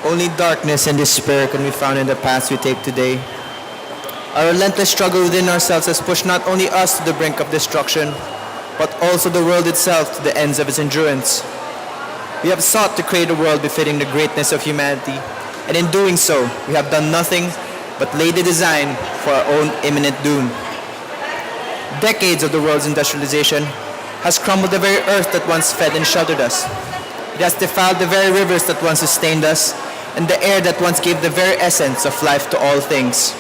Only darkness and despair can be found in the paths we take today. Our relentless struggle within ourselves has pushed not only us to the brink of destruction, but also the world itself to the ends of its endurance. We have sought to create a world befitting the greatness of humanity, and in doing so, we have done nothing but lay the design for our own imminent doom. Decades of the world's industrialization has crumbled the very earth that once fed and sheltered us. It has defiled the very rivers that once sustained us, and the air that once gave the very essence of life to all things.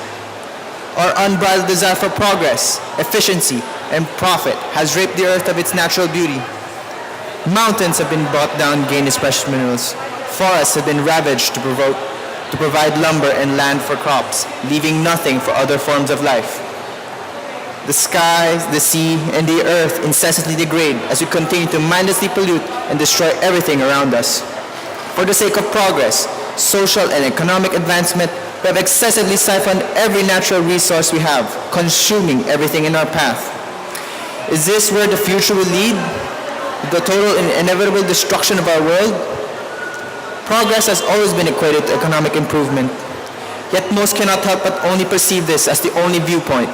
Our unbridled desire for progress, efficiency, and profit has raped the earth of its natural beauty. Mountains have been brought down to gain its precious minerals. Forests have been ravaged to provide lumber and land for crops, leaving nothing for other forms of life. The skies, the sea, and the earth incessantly degrade as we continue to mindlessly pollute and destroy everything around us. For the sake of progress, social and economic advancement, we have excessively siphoned every natural resource we have, consuming everything in our path. Is this where the future will lead? The total and inevitable destruction of our world? Progress has always been equated to economic improvement, yet most cannot help but only perceive this as the only viewpoint.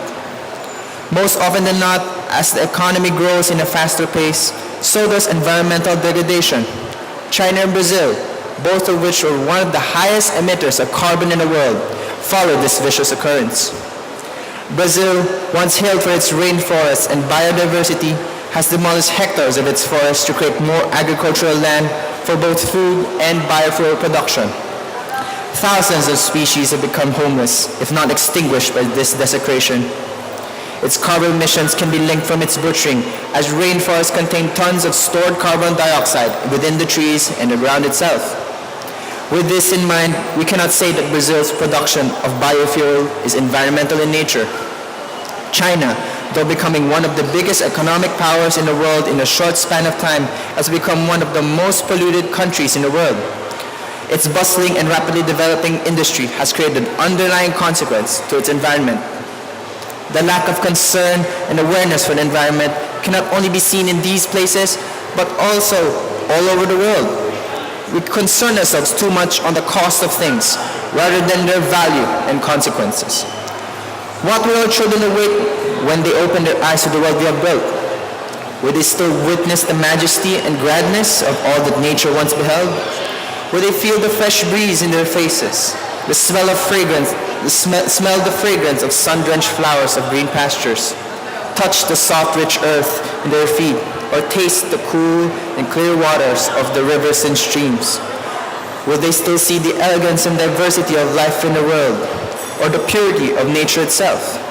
Most often than not, as the economy grows in a faster pace, so does environmental degradation. China and Brazil, both of which are one of the highest emitters of carbon in the world, follow this vicious occurrence. Brazil, once hailed for its rainforests and biodiversity, has demolished hectares of its forests to create more agricultural land for both food and biofuel production. Thousands of species have become homeless, if not extinguished by this desecration. Its carbon emissions can be linked from its butchering, as rainforests contain tons of stored carbon dioxide within the trees and the ground itself. With this in mind, we cannot say that Brazil's production of biofuel is environmental in nature. China, though becoming one of the biggest economic powers in the world in a short span of time, has become one of the most polluted countries in the world. Its bustling and rapidly developing industry has created an underlying consequence to its environment. The lack of concern and awareness for the environment cannot only be seen in these places, but also all over the world. We concern ourselves too much on the cost of things, rather than their value and consequences. What will our children await when they open their eyes to the world we have built? Will they still witness the majesty and grandness of all that nature once beheld? Will they feel the fresh breeze in their faces, the smell of fragrance, smell the fragrance of sun-drenched flowers of green pastures, touch the soft, rich earth in their feet, or taste the cool and clear waters of the rivers and streams? Will they still see the elegance and diversity of life in the world, or the purity of nature itself?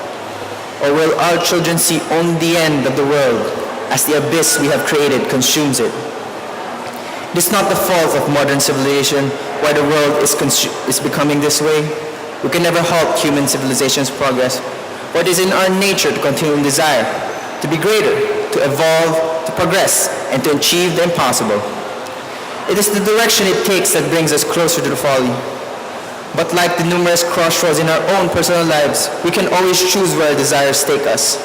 Or will our children see only the end of the world as the abyss we have created consumes it? It is not the fault of modern civilization why the world is becoming this way. We can never halt human civilization's progress, for it is in our nature to continue desire, to be greater, to evolve, to progress, and to achieve the impossible. It is the direction it takes that brings us closer to the folly. But like the numerous crossroads in our own personal lives, we can always choose where our desires take us.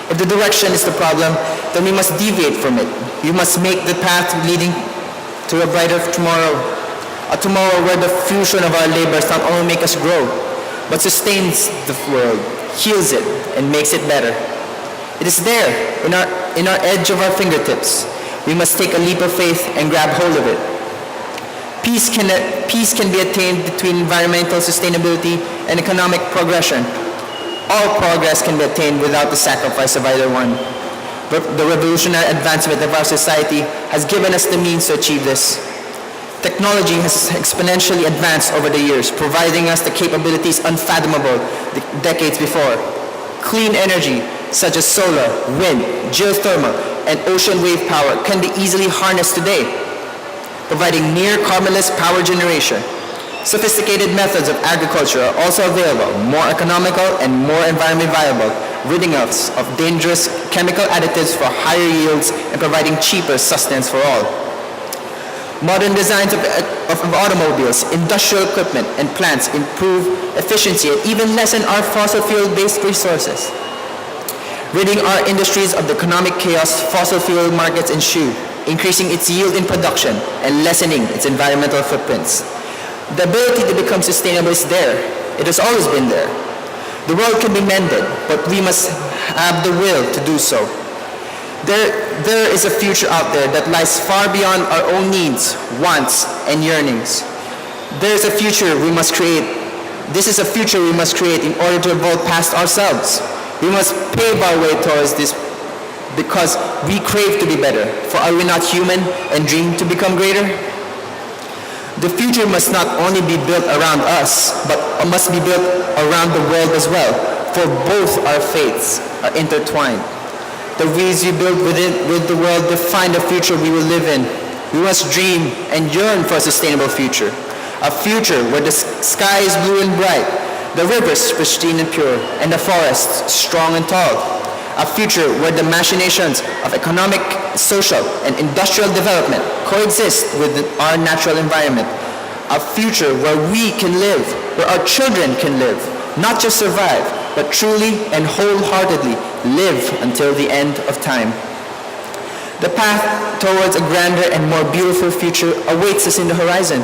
If the direction is the problem, then we must deviate from it. We must make the path leading to a brighter tomorrow. A tomorrow where the fusion of our labors not only make us grow, but sustains the world, heals it, and makes it better. It is there, in our edge of our fingertips. We must take a leap of faith and grab hold of it. Peace can be attained between environmental sustainability and economic progression. All progress can be attained without the sacrifice of either one. But the revolutionary advancement of our society has given us the means to achieve this. Technology has exponentially advanced over the years, providing us the capabilities unfathomable decades before. Clean energy, such as solar, wind, geothermal, and ocean wave power, can be easily harnessed today, providing near carbonless power generation. Sophisticated methods of agriculture are also available, more economical and more environmentally viable, ridding us of dangerous chemical additives for higher yields and providing cheaper sustenance for all. Modern designs of automobiles, industrial equipment, and plants improve efficiency and even lessen our fossil fuel-based resources. Ridding our industries of the economic chaos fossil fuel markets ensue, increasing its yield in production and lessening its environmental footprints. The ability to become sustainable is there. It has always been there. The world can be mended, but we must have the will to do so. There is a future out there that lies far beyond our own needs, wants, and yearnings. There is a future we must create. This is a future we must create in order to evolve past ourselves. We must pave our way towards this because we crave to be better. For are we not human and dream to become greater? The future must not only be built around us, but must be built around the world as well, for both our faiths are intertwined. The ways we build with the world define the future we will live in. We must dream and yearn for a sustainable future. A future where the sky is blue and bright, the rivers pristine and pure, and the forests strong and tall. A future where the machinations of economic, social, and industrial development coexist with our natural environment. A future where we can live, where our children can live, not just survive, but truly and wholeheartedly live until the end of time. The path towards a grander and more beautiful future awaits us in the horizon.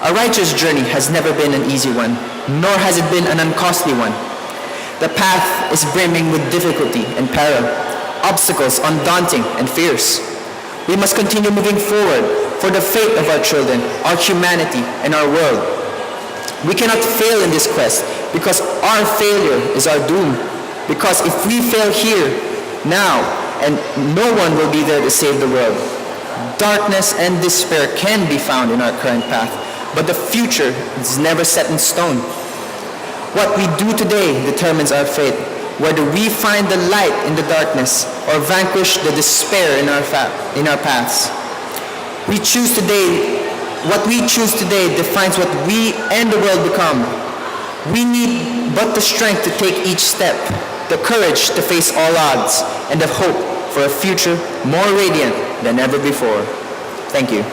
A righteous journey has never been an easy one, nor has it been an uncostly one. The path is brimming with difficulty and peril, obstacles undaunting and fierce. We must continue moving forward for the fate of our children, our humanity, and our world. We cannot fail in this quest because our failure is our doom. Because if we fail here, now, and no one will be there to save the world. Darkness and despair can be found in our current path, but the future is never set in stone. What we do today determines our fate, whether we find the light in the darkness or vanquish the despair in our paths. What we choose today defines what we and the world become. We need but the strength to take each step, the courage to face all odds, and the hope for a future more radiant than ever before. Thank you.